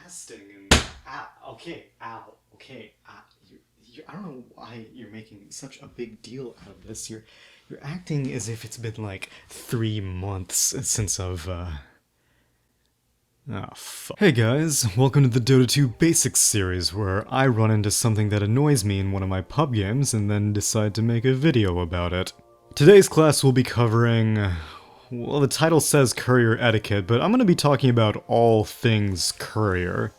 casting and okay. I don't know why you're making such a big deal out of this. You're acting as if it's been like 3 months since I've oh, fuck. Hey guys, welcome to the Dota 2 Basics series, where I run into something that annoys me in one of my pub games and then decide to make a video about it. Today's class will be covering, well, the title says Courier Etiquette, but I'm going to be talking about all things Courier.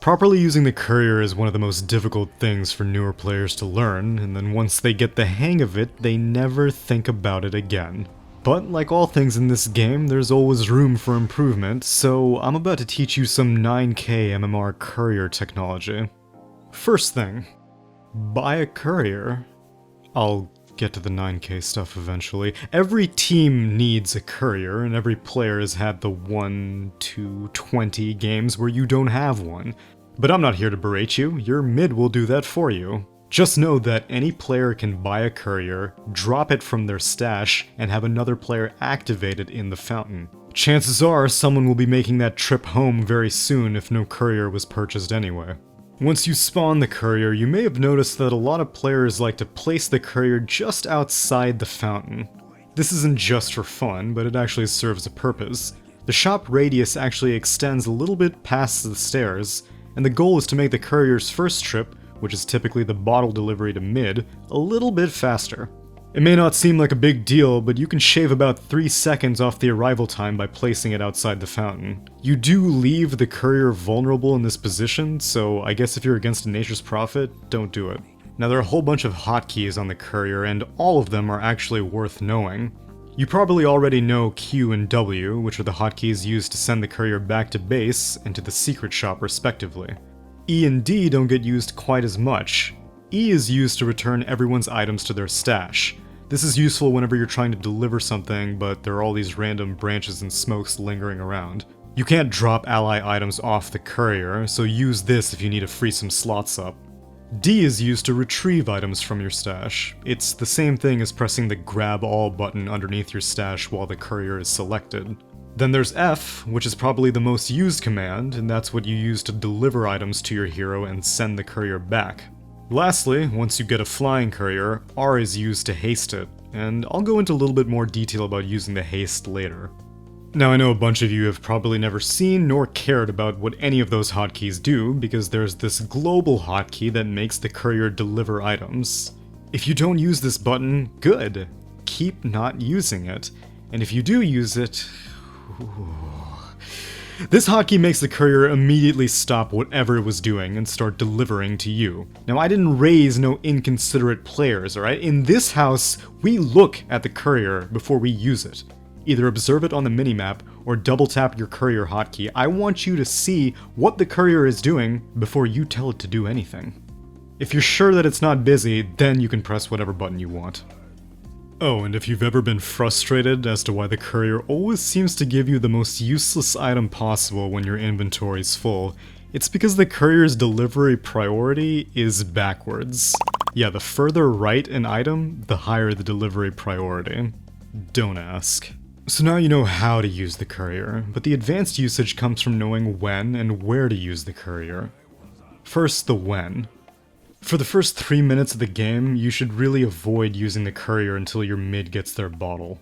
Properly using the Courier is one of the most difficult things for newer players to learn, and then once they get the hang of it, they never think about it again. But like all things in this game, there's always room for improvement, so I'm about to teach you some 9K MMR Courier technology. First thing, buy a Courier. I'll get to the 9K stuff eventually. Every team needs a Courier, and every player has had the 1 to 20 games where you don't have one. But I'm not here to berate you, your mid will do that for you. Just know that any player can buy a Courier, drop it from their stash, and have another player activate it in the fountain. Chances are someone will be making that trip home very soon if no Courier was purchased anyway. Once you spawn the Courier, you may have noticed that a lot of players like to place the Courier just outside the fountain. This isn't just for fun, but it actually serves a purpose. The shop radius actually extends a little bit past the stairs, and the goal is to make the Courier's first trip, which is typically the bottle delivery to mid, a little bit faster. It may not seem like a big deal, but you can shave about 3 seconds off the arrival time by placing it outside the fountain. You do leave the Courier vulnerable in this position, so I guess if you're against a Nature's Prophet, don't do it. Now there are a whole bunch of hotkeys on the Courier, and all of them are actually worth knowing. You probably already know Q and W, which are the hotkeys used to send the Courier back to base and to the secret shop respectively. E and D don't get used quite as much. E is used to return everyone's items to their stash. This is useful whenever you're trying to deliver something, but there are all these random branches and smokes lingering around. You can't drop ally items off the Courier, so use this if you need to free some slots up. D is used to retrieve items from your stash. It's the same thing as pressing the grab all button underneath your stash while the Courier is selected. Then there's F, which is probably the most used command, and that's what you use to deliver items to your hero and send the Courier back. Lastly, once you get a flying Courier, R is used to haste it, and I'll go into a little bit more detail about using the haste later. Now I know a bunch of you have probably never seen nor cared about what any of those hotkeys do, because there's this global hotkey that makes the Courier deliver items. If you don't use this button, good. Keep not using it. And if you do use it... This hotkey makes the Courier immediately stop whatever it was doing and start delivering to you. Now I didn't raise no inconsiderate players, alright? In this house, we look at the Courier before we use it. Either observe it on the minimap or double tap your Courier hotkey. I want you to see what the Courier is doing before you tell it to do anything. If you're sure that it's not busy, then you can press whatever button you want. Oh, and if you've ever been frustrated as to why the Courier always seems to give you the most useless item possible when your inventory's full, it's because the Courier's delivery priority is backwards. Yeah, the further right an item, the higher the delivery priority. Don't ask. So now you know how to use the Courier, but the advanced usage comes from knowing when and where to use the Courier. First, the when. For the first 3 minutes of the game, you should really avoid using the Courier until your mid gets their bottle.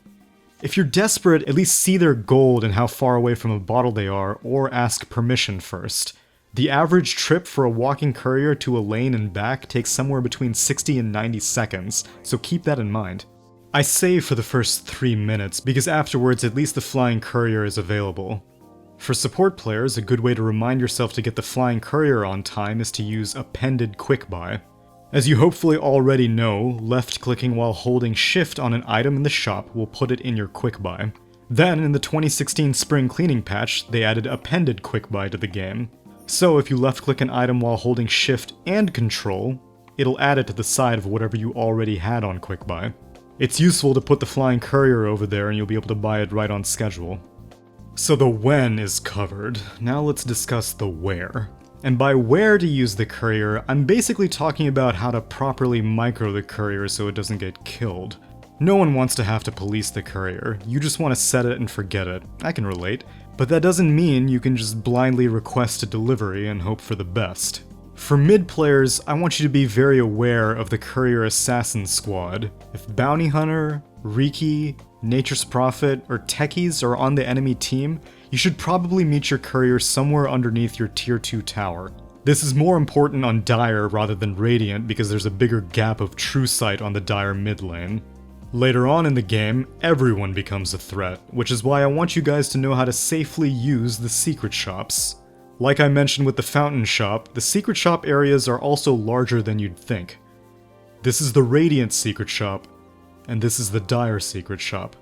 If you're desperate, at least see their gold and how far away from a bottle they are, or ask permission first. The average trip for a walking Courier to a lane and back takes somewhere between 60 and 90 seconds, so keep that in mind. I say for the first 3 minutes, because afterwards at least the flying Courier is available. For support players, a good way to remind yourself to get the flying Courier on time is to use appended quick buy. As you hopefully already know, left-clicking while holding shift on an item in the shop will put it in your quick buy. Then, in the 2016 spring cleaning patch, they added appended quick buy to the game. So if you left-click an item while holding shift and control, it'll add it to the side of whatever you already had on quick buy. It's useful to put the flying Courier over there and you'll be able to buy it right on schedule. So the when is covered, now let's discuss the where. And by where to use the Courier, I'm basically talking about how to properly micro the Courier so it doesn't get killed. No one wants to have to police the Courier, you just want to set it and forget it. I can relate. But that doesn't mean you can just blindly request a delivery and hope for the best. For mid players, I want you to be very aware of the Courier Assassin Squad. If Bounty Hunter, Riki, Nature's Prophet, or Techies are on the enemy team, you should probably meet your courier somewhere underneath your tier 2 tower. This is more important on Dire rather than Radiant because there's a bigger gap of true sight on the Dire mid lane. Later on in the game, everyone becomes a threat, which is why I want you guys to know how to safely use the secret shops. Like I mentioned with the Fountain Shop, the secret shop areas are also larger than you'd think. This is the Radiant secret shop, and this is the Dire secret shop.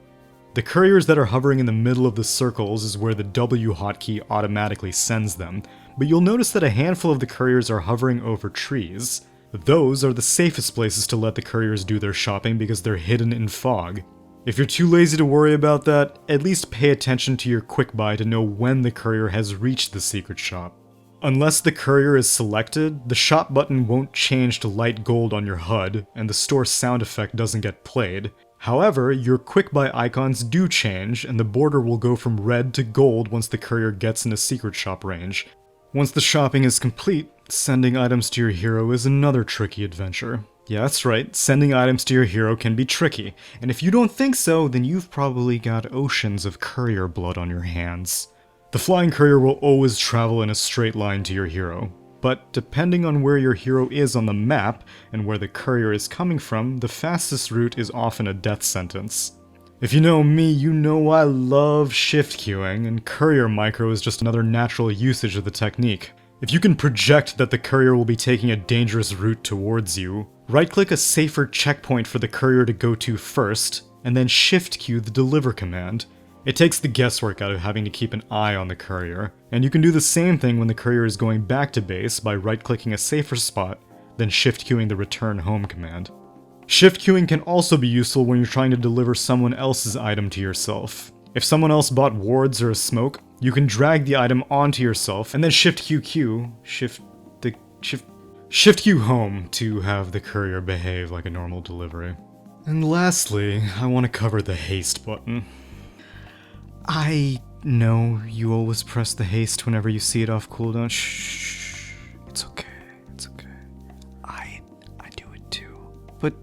The couriers that are hovering in the middle of the circles is where the W hotkey automatically sends them, but you'll notice that a handful of the couriers are hovering over trees. Those are the safest places to let the couriers do their shopping because they're hidden in fog. If you're too lazy to worry about that, at least pay attention to your quick buy to know when the courier has reached the secret shop. Unless the courier is selected, the shop button won't change to light gold on your HUD, and the store sound effect doesn't get played. However, your quick buy icons do change, and the border will go from red to gold once the courier gets in a secret shop range. Once the shopping is complete, sending items to your hero is another tricky adventure. Yeah, that's right, sending items to your hero can be tricky, and if you don't think so, then you've probably got oceans of courier blood on your hands. The flying courier will always travel in a straight line to your hero, but depending on where your hero is on the map and where the courier is coming from, the fastest route is often a death sentence. If you know me, you know I love shift queuing, and courier micro is just another natural usage of the technique. If you can project that the courier will be taking a dangerous route towards you, right-click a safer checkpoint for the courier to go to first, and then shift queue the deliver command. It takes the guesswork out of having to keep an eye on the courier, and you can do the same thing when the courier is going back to base by right-clicking a safer spot, then shift queuing the return home command. Shift queuing can also be useful when you're trying to deliver someone else's item to yourself. If someone else bought wards or a smoke, you can drag the item onto yourself and then shift queue home to have the courier behave like a normal delivery. And lastly, I want to cover the haste button. I know you always press the haste whenever you see it off cooldown. Shh, it's okay, it's okay. I do it too. But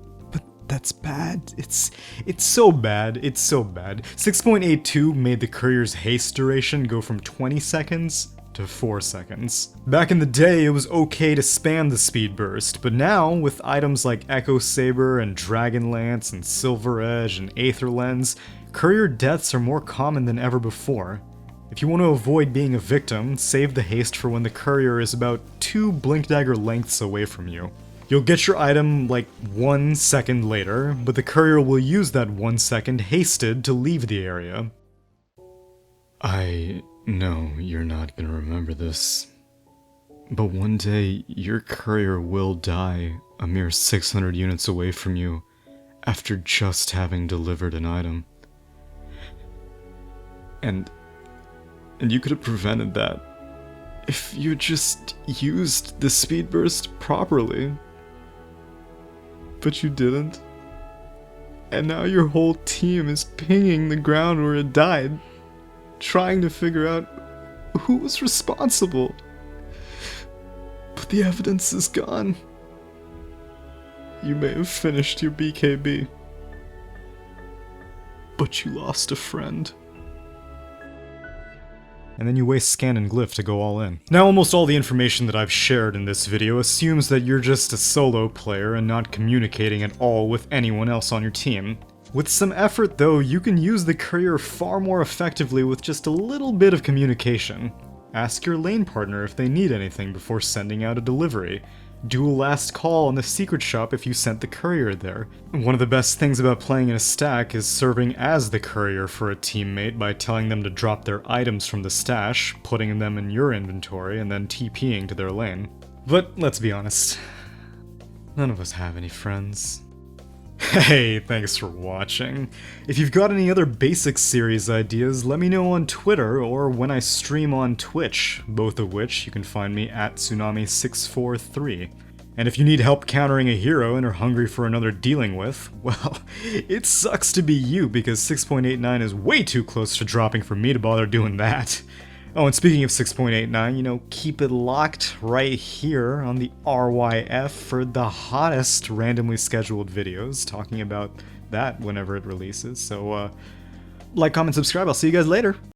that's bad. It's so bad. It's so bad. 6.82 made the courier's haste duration go from 20 seconds to 4 seconds. Back in the day, it was okay to spam the speed burst, but now, with items like Echo Saber and Dragon Lance and Silver Edge and Aether Lens, courier deaths are more common than ever before. If you want to avoid being a victim, save the haste for when the courier is about 2 blink dagger lengths away from you. You'll get your item like 1 second later, but the courier will use that 1 second hasted to leave the area. I know you're not gonna remember this, but one day your courier will die a mere 600 units away from you after just having delivered an item. And you could have prevented that if you just used the speed burst properly. But you didn't. And now your whole team is pinging the ground where it died, trying to figure out who was responsible. But the evidence is gone. You may have finished your BKB, but you lost a friend. And then you waste scan and glyph to go all in. Now almost all the information that I've shared in this video assumes that you're just a solo player and not communicating at all with anyone else on your team. With some effort though, you can use the courier far more effectively with just a little bit of communication. Ask your lane partner if they need anything before sending out a delivery. Do a last call on the secret shop if you sent the courier there. One of the best things about playing in a stack is serving as the courier for a teammate by telling them to drop their items from the stash, putting them in your inventory, and then TPing to their lane. But let's be honest, none of us have any friends. Hey, thanks for watching. If you've got any other basic series ideas, let me know on Twitter or when I stream on Twitch, both of which you can find me at Tsunami643. And if you need help countering a hero and are hungry for another dealing with, well, it sucks to be you because 6.89 is way too close to dropping for me to bother doing that. Oh, and speaking of 6.89, you know, keep it locked right here on the RYF for the hottest randomly scheduled videos talking about that whenever it releases. So, like, comment, subscribe. I'll see you guys later.